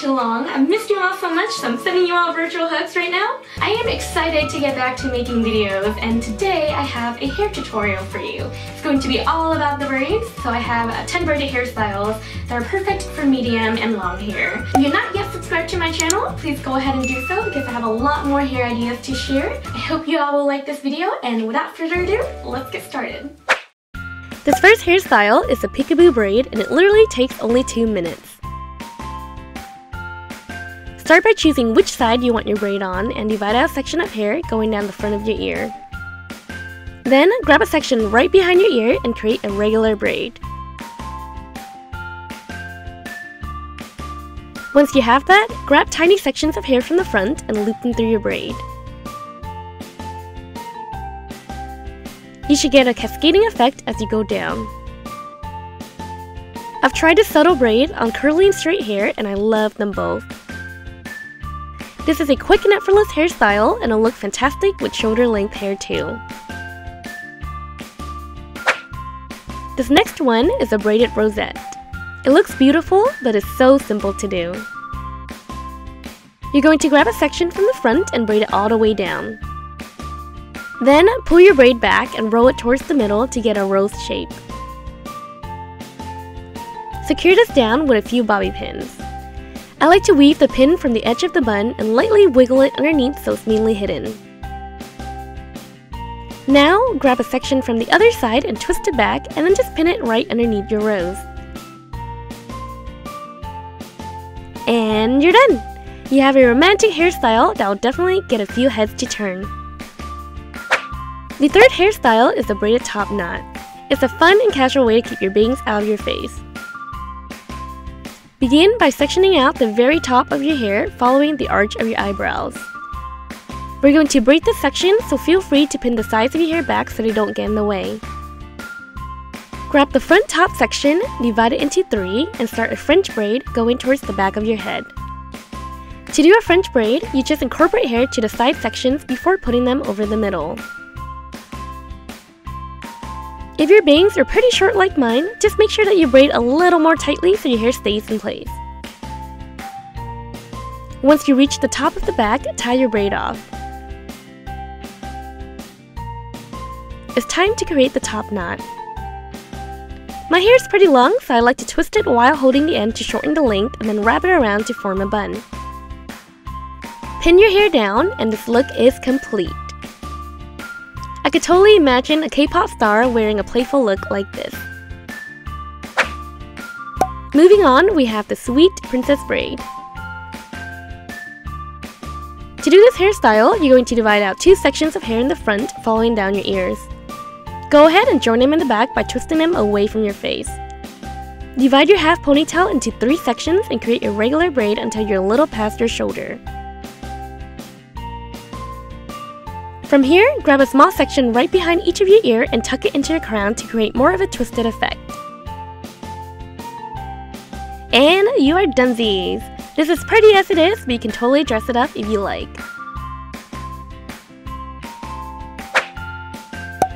too long. I've missed you all so much, so I'm sending you all virtual hugs right now. I am excited to get back to making videos, and today I have a hair tutorial for you. It's going to be all about the braids, so I have 10 braided hairstyles that are perfect for medium and long hair. If you're not yet subscribed to my channel, please go ahead and do so because I have a lot more hair ideas to share. I hope you all will like this video, and without further ado, let's get started. This first hairstyle is a Peekaboo Braid, and it literally takes only 2 minutes. Start by choosing which side you want your braid on and divide out a section of hair going down the front of your ear. Then grab a section right behind your ear and create a regular braid. Once you have that, grab tiny sections of hair from the front and loop them through your braid. You should get a cascading effect as you go down. I've tried a subtle braid on curly and straight hair, and I love them both. This is a quick and effortless hairstyle, and it'll look fantastic with shoulder length hair too. This next one is a braided rosette. It looks beautiful, but it's so simple to do. You're going to grab a section from the front and braid it all the way down. Then pull your braid back and roll it towards the middle to get a rose shape. Secure this down with a few bobby pins. I like to weave the pin from the edge of the bun and lightly wiggle it underneath so it's neatly hidden. Now, grab a section from the other side and twist it back, and then just pin it right underneath your rose. And you're done! You have a romantic hairstyle that will definitely get a few heads to turn. The third hairstyle is the Braided Top Knot. It's a fun and casual way to keep your bangs out of your face. Begin by sectioning out the very top of your hair following the arch of your eyebrows. We're going to braid this section, so feel free to pin the sides of your hair back so they don't get in the way. Grab the front top section, divide it into 3, and start a French braid going towards the back of your head. To do a French braid, you just incorporate hair to the side sections before putting them over the middle. If your bangs are pretty short like mine, just make sure that you braid a little more tightly so your hair stays in place. Once you reach the top of the back, tie your braid off. It's time to create the top knot. My hair is pretty long, so I like to twist it while holding the end to shorten the length and then wrap it around to form a bun. Pin your hair down, and this look is complete. I could totally imagine a K-pop star wearing a playful look like this. Moving on, we have the sweet princess braid. To do this hairstyle, you're going to divide out 2 sections of hair in the front, following down your ears. Go ahead and join them in the back by twisting them away from your face. Divide your half ponytail into 3 sections and create a regular braid until you're a little past your shoulder. From here, grab a small section right behind each of your ear and tuck it into your crown to create more of a twisted effect. And you are donesies! This is pretty as it is, but you can totally dress it up if you like.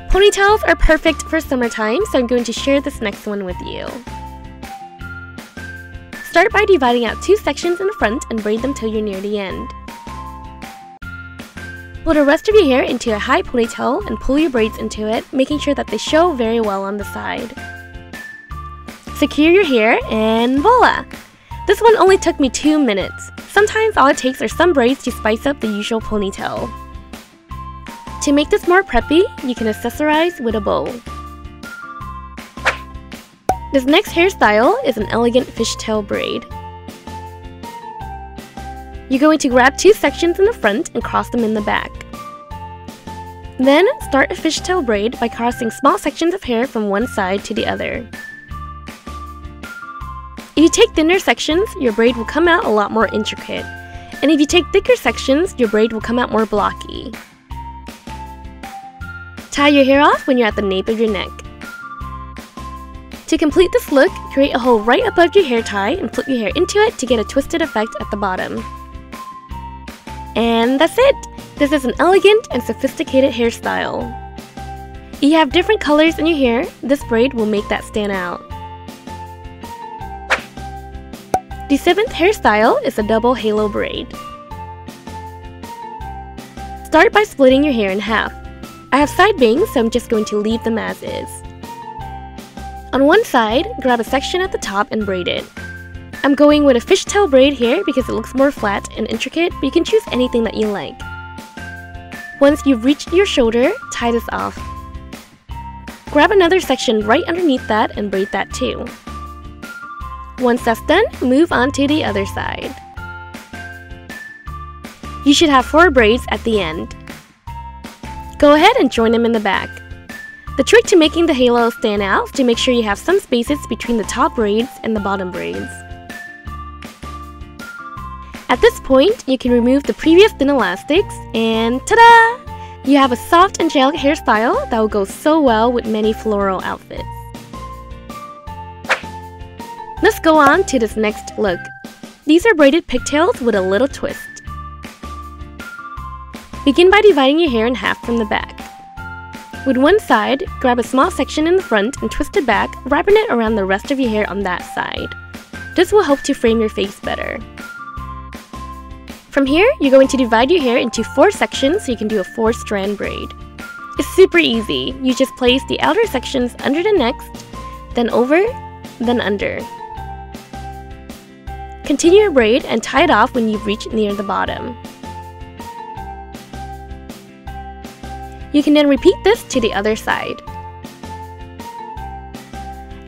Ponytails are perfect for summertime, so I'm going to share this next one with you. Start by dividing out 2 sections in the front and braid them till you're near the end. Pull the rest of your hair into a high ponytail and pull your braids into it, making sure that they show very well on the side. Secure your hair, and voila! This one only took me 2 minutes. Sometimes all it takes are some braids to spice up the usual ponytail. To make this more preppy, you can accessorize with a bow. This next hairstyle is an elegant fishtail braid. You're going to grab 2 sections in the front and cross them in the back. Then, start a fishtail braid by crossing small sections of hair from one side to the other. If you take thinner sections, your braid will come out a lot more intricate. And if you take thicker sections, your braid will come out more blocky. Tie your hair off when you're at the nape of your neck. To complete this look, create a hole right above your hair tie and flip your hair into it to get a twisted effect at the bottom. And that's it! This is an elegant and sophisticated hairstyle. If you have different colors in your hair, this braid will make that stand out. The 7th hairstyle is a double halo braid. Start by splitting your hair in half. I have side bangs, so I'm just going to leave them as is. On one side, grab a section at the top and braid it. I'm going with a fishtail braid here because it looks more flat and intricate, but you can choose anything that you like. Once you've reached your shoulder, tie this off. Grab another section right underneath that and braid that too. Once that's done, move on to the other side. You should have 4 braids at the end. Go ahead and join them in the back. The trick to making the halo stand out is to make sure you have some spaces between the top braids and the bottom braids. At this point, you can remove the previous thin elastics and ta-da! You have a soft angelic hairstyle that will go so well with many floral outfits. Let's go on to this next look. These are braided pigtails with a little twist. Begin by dividing your hair in half from the back. With one side, grab a small section in the front and twist it back, wrapping it around the rest of your hair on that side. This will help to frame your face better. From here, you're going to divide your hair into 4 sections so you can do a 4-strand braid. It's super easy. You just place the outer sections under the next, then over, then under. Continue your braid and tie it off when you've reached near the bottom. You can then repeat this to the other side.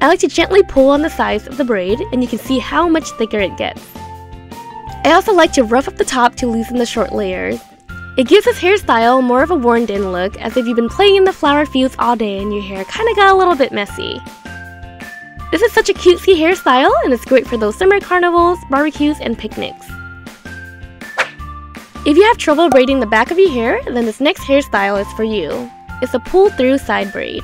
I like to gently pull on the sides of the braid and you can see how much thicker it gets. I also like to rough up the top to loosen the short layers. It gives this hairstyle more of a worn-in look, as if you've been playing in the flower fields all day and your hair kinda got a little bit messy. This is such a cutesy hairstyle and it's great for those summer carnivals, barbecues, and picnics. If you have trouble braiding the back of your hair, then this next hairstyle is for you. It's a pull-through side braid.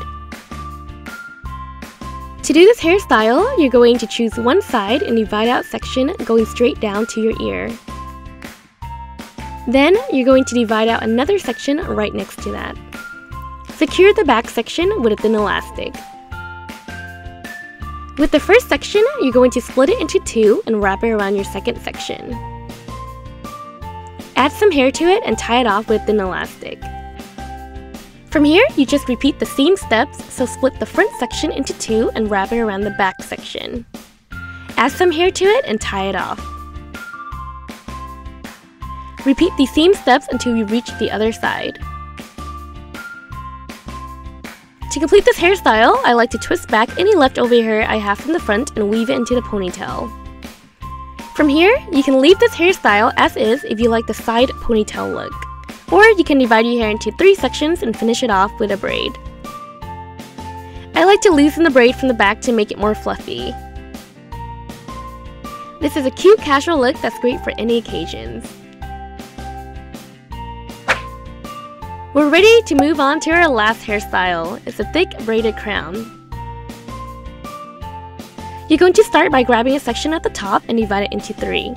To do this hairstyle, you're going to choose one side and divide out section going straight down to your ear. Then, you're going to divide out another section right next to that. Secure the back section with a thin elastic. With the first section, you're going to split it into 2 and wrap it around your second section. Add some hair to it and tie it off with a thin elastic. From here, you just repeat the same steps, so split the front section into 2 and wrap it around the back section. Add some hair to it and tie it off. Repeat the same steps until you reach the other side. To complete this hairstyle, I like to twist back any leftover hair I have from the front and weave it into the ponytail. From here, you can leave this hairstyle as is if you like the side ponytail look. Or you can divide your hair into 3 sections and finish it off with a braid. I like to loosen the braid from the back to make it more fluffy. This is a cute casual look that's great for any occasions. We're ready to move on to our last hairstyle. It's a thick braided crown. You're going to start by grabbing a section at the top and divide it into 3.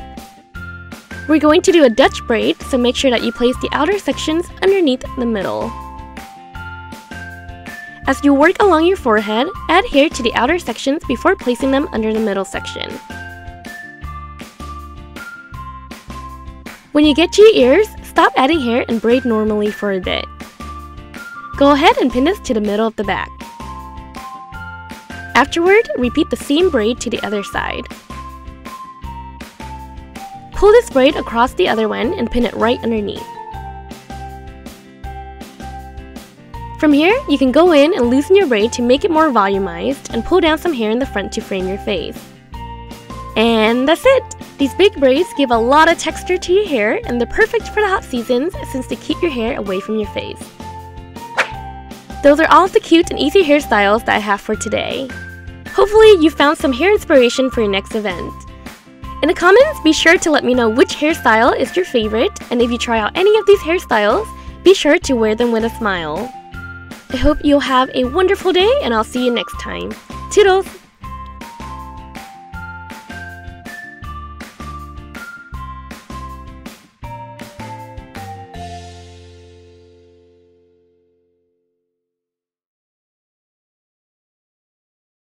We're going to do a Dutch braid, so make sure that you place the outer sections underneath the middle. As you work along your forehead, add hair to the outer sections before placing them under the middle section. When you get to your ears, stop adding hair and braid normally for a bit. Go ahead and pin this to the middle of the back. Afterward, repeat the same braid to the other side. Pull this braid across the other one and pin it right underneath. From here, you can go in and loosen your braid to make it more volumized and pull down some hair in the front to frame your face. And that's it! These big braids give a lot of texture to your hair and they're perfect for the hot seasons since they keep your hair away from your face. Those are all of the cute and easy hairstyles that I have for today. Hopefully you found some hair inspiration for your next event. In the comments, be sure to let me know which hairstyle is your favorite, and if you try out any of these hairstyles, be sure to wear them with a smile. I hope you'll have a wonderful day, and I'll see you next time. Toodles!